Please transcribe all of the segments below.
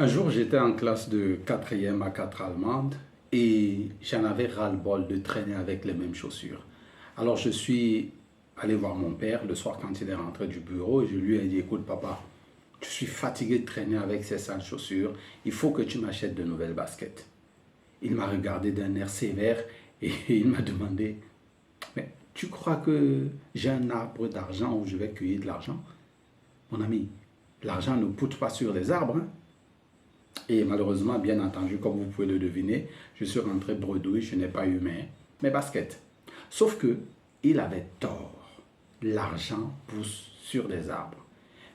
Un jour, j'étais en classe de 4e à 4 allemande et j'en avais ras-le-bol de traîner avec les mêmes chaussures. Alors je suis allé voir mon père le soir quand il est rentré du bureau et je lui ai dit, écoute papa, je suis fatigué de traîner avec ces sales chaussures, il faut que tu m'achètes de nouvelles baskets. Il m'a regardé d'un air sévère et il m'a demandé, mais tu crois que j'ai un arbre d'argent où je vais cueillir de l'argent? Mon ami, l'argent ne pousse pas sur les arbres, hein? Et malheureusement, bien entendu, comme vous pouvez le deviner, je suis rentré bredouille, je n'ai pas eu mes baskets. Sauf que il avait tort. L'argent pousse sur des arbres.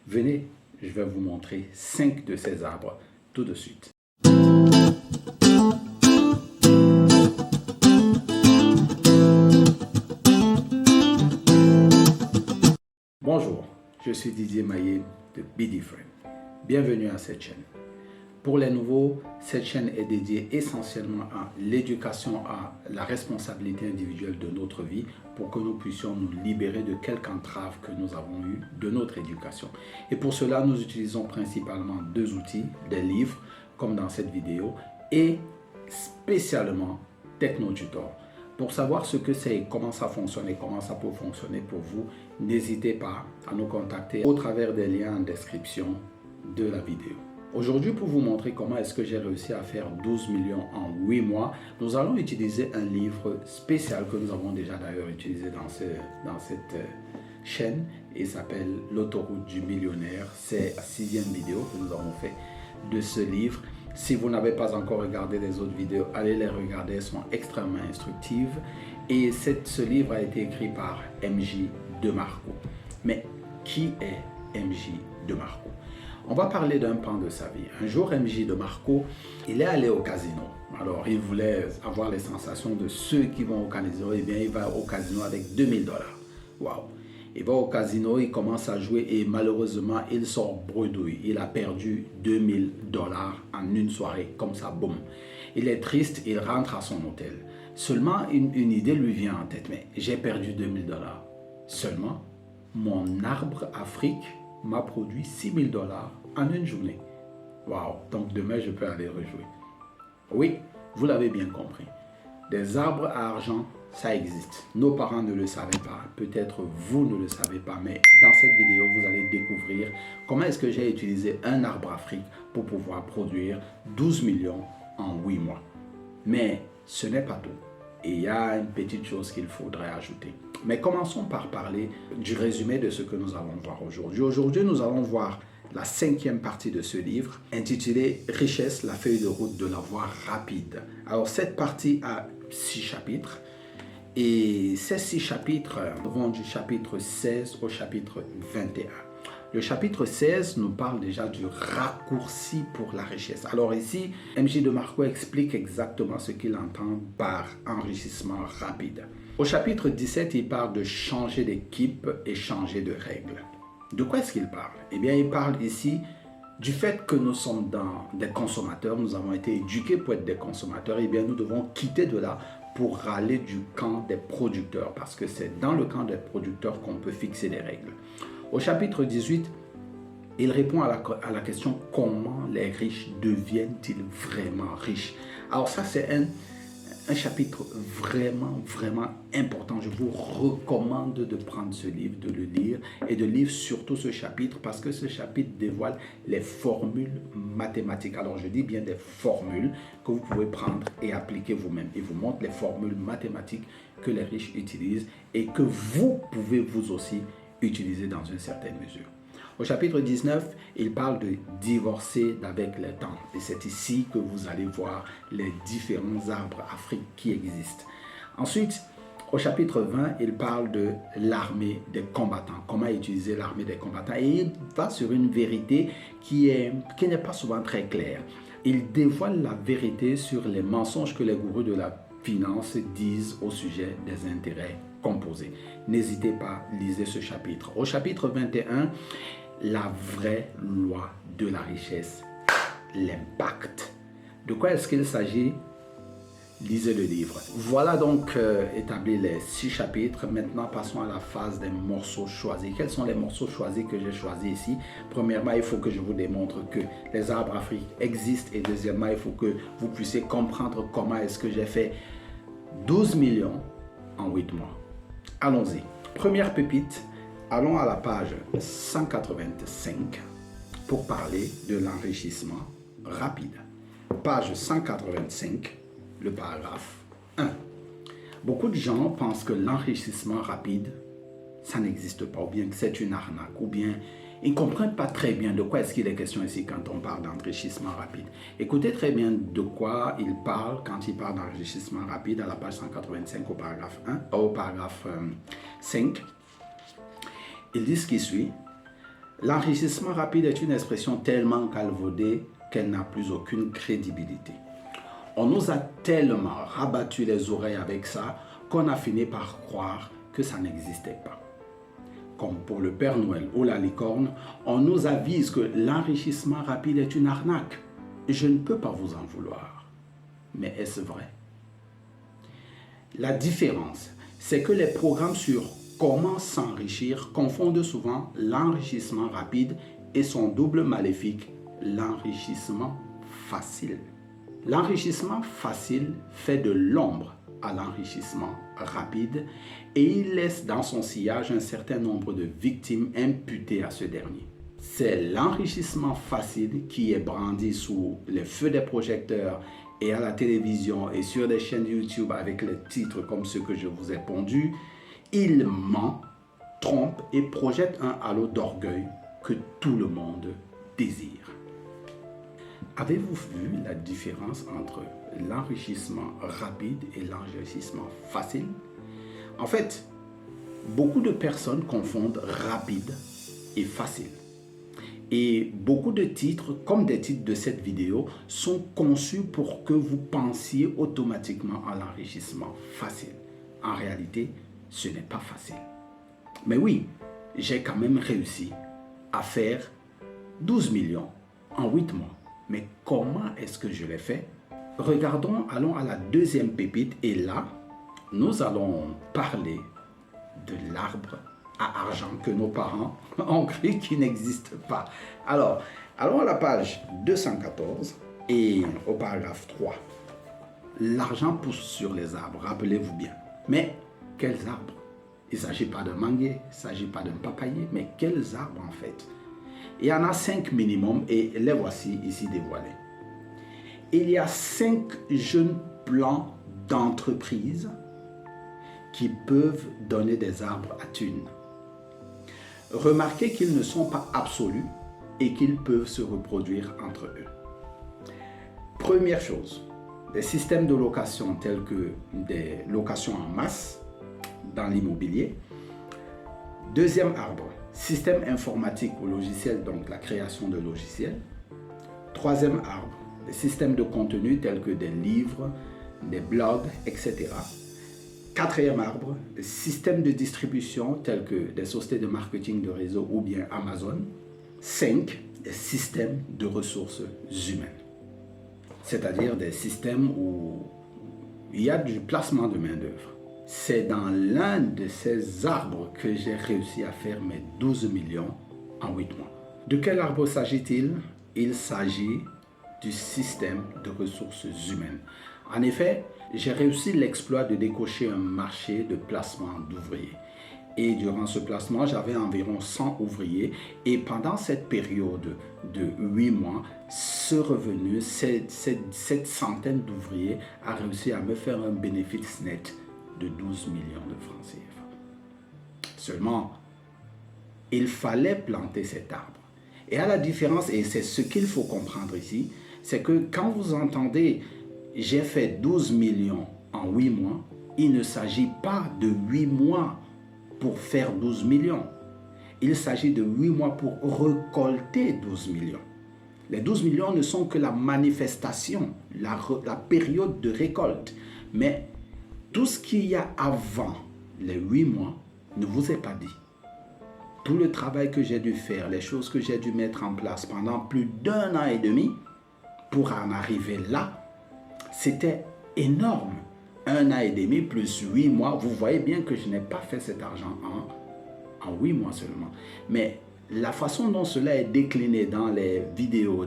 Venez, je vais vous montrer 5 de ces arbres tout de suite. Bonjour, je suis Didier Maillet de Be Different. Bienvenue à cette chaîne. Pour les nouveaux, cette chaîne est dédiée essentiellement à l'éducation, à la responsabilité individuelle de notre vie pour que nous puissions nous libérer de quelques entraves que nous avons eues de notre éducation. Et pour cela, nous utilisons principalement 2 outils, des livres comme dans cette vidéo et spécialement TechnoTutor. Pour savoir ce que c'est et comment ça fonctionne et comment ça peut fonctionner pour vous, n'hésitez pas à nous contacter au travers des liens en description de la vidéo. Aujourd'hui, pour vous montrer comment est-ce que j'ai réussi à faire 12 millions en 8 mois, nous allons utiliser un livre spécial que nous avons déjà d'ailleurs utilisé dans cette chaîne et s'appelle L'autoroute du millionnaire. C'est la 6e vidéo que nous avons fait de ce livre. Si vous n'avez pas encore regardé les autres vidéos, allez les regarder, elles sont extrêmement instructives. Et ce livre a été écrit par MJ DeMarco. Mais qui est MJ DeMarco? On va parler d'un pan de sa vie. Un jour, MJ DeMarco, il est allé au casino. Alors, il voulait avoir les sensations de ceux qui vont au casino. Eh bien, il va au casino avec 2000 $. Waouh! Il va au casino, il commence à jouer et malheureusement, il sort bredouille. Il a perdu 2000 $ en une soirée, comme ça, boum. Il est triste, il rentre à son hôtel. Seulement, une idée lui vient en tête. Mais j'ai perdu 2000 $. Seulement, mon arbre Afrique m'a produit 6000 $ en une journée. Waouh! Donc demain, je peux aller rejouer. Oui, vous l'avez bien compris. Des arbres à argent, ça existe. Nos parents ne le savaient pas. Peut-être vous ne le savez pas. Mais dans cette vidéo, vous allez découvrir comment est-ce que j'ai utilisé un arbre Afrique pour pouvoir produire 12 millions en 8 mois. Mais ce n'est pas tout. Et il y a une petite chose qu'il faudrait ajouter. Mais commençons par parler du résumé de ce que nous allons voir aujourd'hui. Aujourd'hui, nous allons voir la 5e partie de ce livre intitulée « Richesse, la feuille de route de la voie rapide ». Alors, cette partie a 6 chapitres et ces 6 chapitres vont du chapitre 16 au chapitre 21. Le chapitre 16 nous parle déjà du raccourci pour la richesse. Alors ici, MJ DeMarco explique exactement ce qu'il entend par enrichissement rapide. Au chapitre 17, il parle de changer d'équipe et changer de règles. De quoi est-ce qu'il parle? Eh bien, il parle ici du fait que nous sommes des consommateurs, nous avons été éduqués pour être des consommateurs, eh bien, nous devons quitter de là pour aller du camp des producteurs, parce que c'est dans le camp des producteurs qu'on peut fixer des règles. Au chapitre 18, il répond à la question comment les riches deviennent-ils vraiment riches. Alors ça, c'est un chapitre vraiment important. Je vous recommande de prendre ce livre, de le lire et de lire surtout ce chapitre parce que ce chapitre dévoile les formules mathématiques. Alors je dis bien des formules que vous pouvez prendre et appliquer vous-même. Il vous montre les formules mathématiques que les riches utilisent et que vous pouvez vous aussi utiliser dans une certaine mesure. Au chapitre 19, il parle de divorcer avec le temps. Et c'est ici que vous allez voir les différents arbres Afrique qui existent. Ensuite, au chapitre 20, il parle de l'armée des combattants. Comment utiliser l'armée des combattants. Et il va sur une vérité qui n'est pas souvent très claire. Il dévoile la vérité sur les mensonges que les gourous de la finance disent au sujet des intérêts composés. N'hésitez pas, lisez ce chapitre. Au chapitre 21, la vraie loi de la richesse, l'impact. De quoi est-ce qu'il s'agit? lisez le livre. Voilà donc établi les 6 chapitres. Maintenant, passons à la phase des morceaux choisis. Quels sont les morceaux choisis que j'ai choisis ici? Premièrement, il faut que je vous démontre que les arbres africains existent. Et deuxièmement, il faut que vous puissiez comprendre comment est-ce que j'ai fait 12 millions en 8 mois. Allons-y. Première pépite, allons à la page 185 pour parler de l'enrichissement rapide. Page 185, le paragraphe 1. Beaucoup de gens pensent que l'enrichissement rapide, ça n'existe pas, ou bien que c'est une arnaque, ou bien ils ne comprennent pas très bien de quoi est-ce qu'il est question ici quand on parle d'enrichissement rapide. Écoutez très bien de quoi il parle quand il parle d'enrichissement rapide à la page 185 au paragraphe 1, au paragraphe 5. Il dit ce qui suit. L'enrichissement rapide est une expression tellement galvaudée qu'elle n'a plus aucune crédibilité. On nous a tellement rabattu les oreilles avec ça qu'on a fini par croire que ça n'existait pas. Comme pour le Père Noël ou la licorne, on nous avise que l'enrichissement rapide est une arnaque. Je ne peux pas vous en vouloir. Mais est-ce vrai? La différence, c'est que les programmes sur comment s'enrichir confondent souvent l'enrichissement rapide et son double maléfique, l'enrichissement facile. L'enrichissement facile fait de l'ombre à l'enrichissement rapide et il laisse dans son sillage un certain nombre de victimes imputées à ce dernier. C'est l'enrichissement facile qui est brandi sous les feux des projecteurs et à la télévision et sur des chaînes YouTube avec les titres comme ceux que je vous ai pondus. Il ment, trompe et projette un halo d'orgueil que tout le monde désire. Avez-vous vu la différence entre l'enrichissement rapide et l'enrichissement facile? En fait, beaucoup de personnes confondent rapide et facile. Et beaucoup de titres, comme des titres de cette vidéo, sont conçus pour que vous pensiez automatiquement à l'enrichissement facile. En réalité, ce n'est pas facile. Mais oui, j'ai quand même réussi à faire 12 millions en 8 mois. Mais comment est-ce que je l'ai fait? Regardons, allons à la deuxième pépite et là, nous allons parler de l'arbre à argent que nos parents ont cru qu'il n'existe pas. Alors, allons à la page 214 et au paragraphe 3. L'argent pousse sur les arbres, rappelez-vous bien. Mais quels arbres? Il ne s'agit pas d'un manguier, il ne s'agit pas d'un papayer, mais quels arbres en fait? Il y en a 5 minimum et les voici ici dévoilés. Il y a 5 jeunes plans d'entreprise qui peuvent donner des arbres à thunes. Remarquez qu'ils ne sont pas absolus et qu'ils peuvent se reproduire entre eux. Première chose, des systèmes de location tels que des locations en masse dans l'immobilier. Deuxième arbre, système informatique ou logiciel, donc la création de logiciels. Troisième arbre, des systèmes de contenu tels que des livres, des blogs, etc. Quatrième arbre, des systèmes de distribution tels que des sociétés de marketing de réseau ou bien Amazon. 5, des systèmes de ressources humaines. C'est-à-dire des systèmes où il y a du placement de main-d'œuvre. C'est dans l'un de ces arbres que j'ai réussi à faire mes 12 millions en 8 mois. De quel arbre s'agit-il? Il s'agit du système de ressources humaines. En effet, j'ai réussi l'exploit de décocher un marché de placement d'ouvriers. Et durant ce placement, j'avais environ 100 ouvriers. Et pendant cette période de 8 mois, ce revenu, cette centaine d'ouvriers a réussi à me faire un bénéfice net de 12 millions de francs CFA. Seulement, il fallait planter cet arbre. Et à la différence, et c'est ce qu'il faut comprendre ici, c'est que quand vous entendez « j'ai fait 12 millions en 8 mois », il ne s'agit pas de 8 mois pour faire 12 millions. Il s'agit de 8 mois pour récolter 12 millions. Les 12 millions ne sont que la manifestation, la période de récolte. Mais tout ce qu'il y a avant les 8 mois ne vous est pas dit. Tout le travail que j'ai dû faire, les choses que j'ai dû mettre en place pendant plus d'1 an et demi pour en arriver là, c'était énorme. 1 an et demi plus 8 mois, vous voyez bien que je n'ai pas fait cet argent en 8 mois seulement. Mais la façon dont cela est décliné dans les vidéos,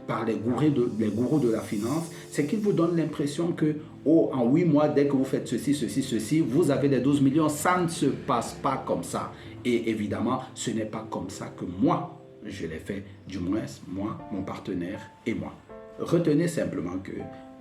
par les gourous de la finance, c'est qu'ils vous donnent l'impression que en 8 mois, dès que vous faites ceci, vous avez les 12 millions. Ça ne se passe pas comme ça. Et évidemment, ce n'est pas comme ça que moi, je l'ai fait, du moins moi, mon partenaire et moi. Retenez simplement que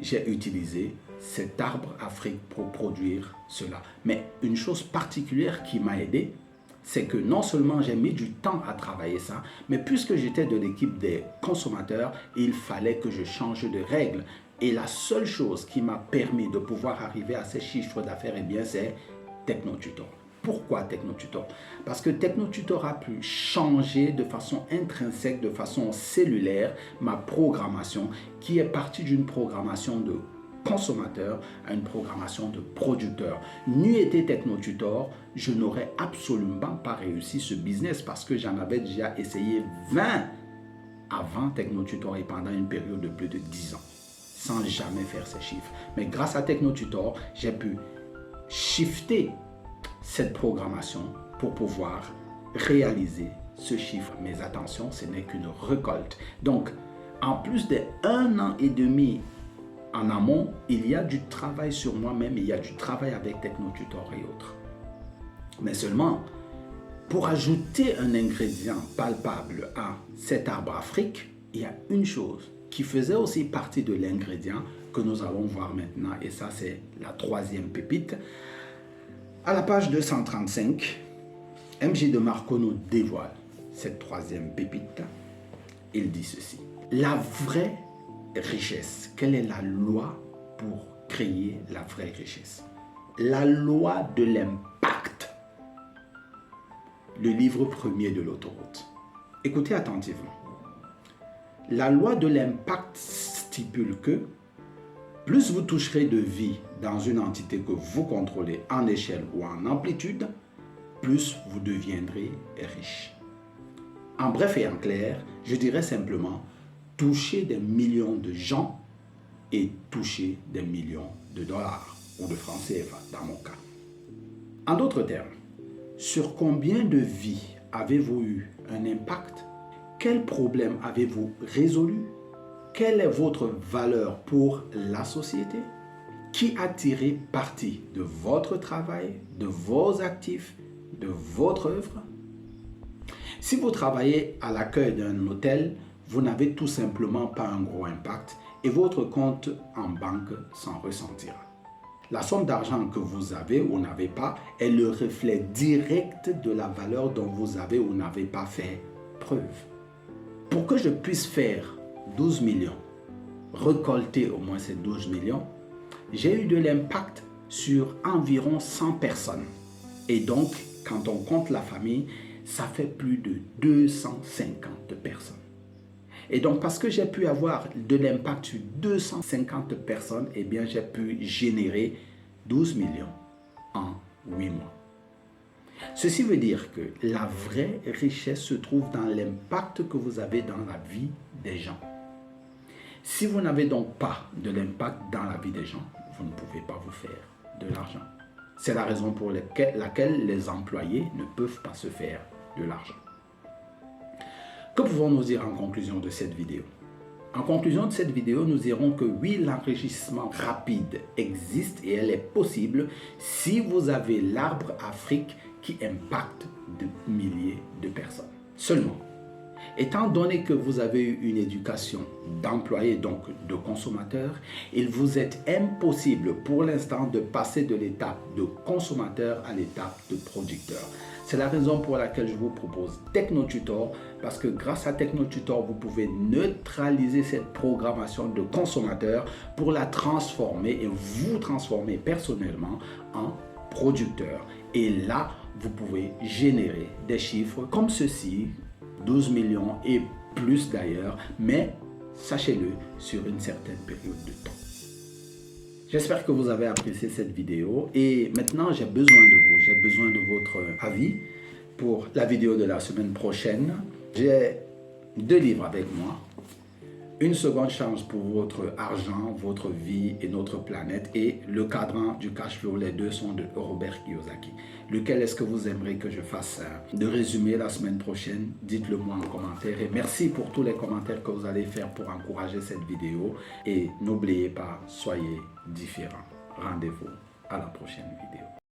j'ai utilisé cet arbre Afrique pour produire cela. Mais une chose particulière qui m'a aidé, c'est que non seulement j'ai mis du temps à travailler ça, mais puisque j'étais de l'équipe des consommateurs, il fallait que je change de règles. Et la seule chose qui m'a permis de pouvoir arriver à ces chiffres d'affaires, eh bien, c'est TechnoTutor. Pourquoi TechnoTutor? Parce que TechnoTutor a pu changer de façon intrinsèque, de façon cellulaire, ma programmation, qui est partie d'une programmation de consommateur à une programmation de producteur. N'eût été TechnoTutor, je n'aurais absolument pas réussi ce business parce que j'en avais déjà essayé 20 avant TechnoTutor et pendant une période de plus de 10 ans, sans jamais faire ces chiffres. Mais grâce à TechnoTutor, j'ai pu shifter cette programmation pour pouvoir réaliser ce chiffre. Mais attention, ce n'est qu'une récolte. Donc, en plus d'1 an et demi en amont, il y a du travail sur moi-même, il y a du travail avec TechnoTutor et autres. Mais seulement, pour ajouter un ingrédient palpable à cet arbre Afrique, il y a une chose qui faisait aussi partie de l'ingrédient que nous allons voir maintenant, et ça c'est la troisième pépite. À la page 235, MJ DeMarco nous dévoile cette troisième pépite. Il dit ceci: la vraie richesse, quelle est la loi pour créer la vraie richesse? La loi de l'impact. Le livre premier de l'autoroute. Écoutez attentivement. La loi de l'impact stipule que plus vous toucherez de vie dans une entité que vous contrôlez en échelle ou en amplitude, plus vous deviendrez riche. En bref et en clair, je dirais simplement toucher des millions de gens et toucher des millions de dollars ou de francs CFA dans mon cas. En d'autres termes, sur combien de vies avez-vous eu un impact? Quel problème avez-vous résolu? Quelle est votre valeur pour la société? Qui a tiré parti de votre travail, de vos actifs, de votre œuvre? Si vous travaillez à l'accueil d'un hôtel, vous n'avez tout simplement pas un gros impact et votre compte en banque s'en ressentira. La somme d'argent que vous avez ou n'avez pas est le reflet direct de la valeur dont vous avez ou n'avez pas fait preuve. Pour que je puisse faire 12 millions, récolter au moins ces 12 millions, j'ai eu de l'impact sur environ 100 personnes. Et donc, quand on compte la famille, ça fait plus de 250 personnes. Et donc, parce que j'ai pu avoir de l'impact sur 250 personnes, eh bien, j'ai pu générer 12 millions en 8 mois. Ceci veut dire que la vraie richesse se trouve dans l'impact que vous avez dans la vie des gens. Si vous n'avez donc pas de l'impact dans la vie des gens, vous ne pouvez pas vous faire de l'argent. C'est la raison pour laquelle les employés ne peuvent pas se faire de l'argent. Que pouvons-nous dire en conclusion de cette vidéo? En conclusion de cette vidéo, nous dirons que oui, l'enrichissement rapide existe et elle est possible si vous avez l'arbre Afrique qui impacte de milliers de personnes. Seulement, étant donné que vous avez eu une éducation d'employé, donc de consommateur, il vous est impossible pour l'instant de passer de l'étape de consommateur à l'étape de producteur. C'est la raison pour laquelle je vous propose TechnoTutor, parce que grâce à TechnoTutor, vous pouvez neutraliser cette programmation de consommateur pour la transformer et vous transformer personnellement en producteur. Et là, vous pouvez générer des chiffres comme ceci, 12 millions et plus d'ailleurs, mais sachez-le, sur une certaine période de temps. J'espère que vous avez apprécié cette vidéo et maintenant j'ai besoin de vous, j'ai besoin de votre avis pour la vidéo de la semaine prochaine. J'ai 2 livres avec moi. Une seconde chance pour votre argent, votre vie et notre planète. Et le cadran du cash flow, les deux sont de Robert Kiyosaki. Lequel est-ce que vous aimeriez que je fasse de résumé la semaine prochaine? Dites-le moi en commentaire. Et merci pour tous les commentaires que vous allez faire pour encourager cette vidéo. Et n'oubliez pas, soyez différents. Rendez-vous à la prochaine vidéo.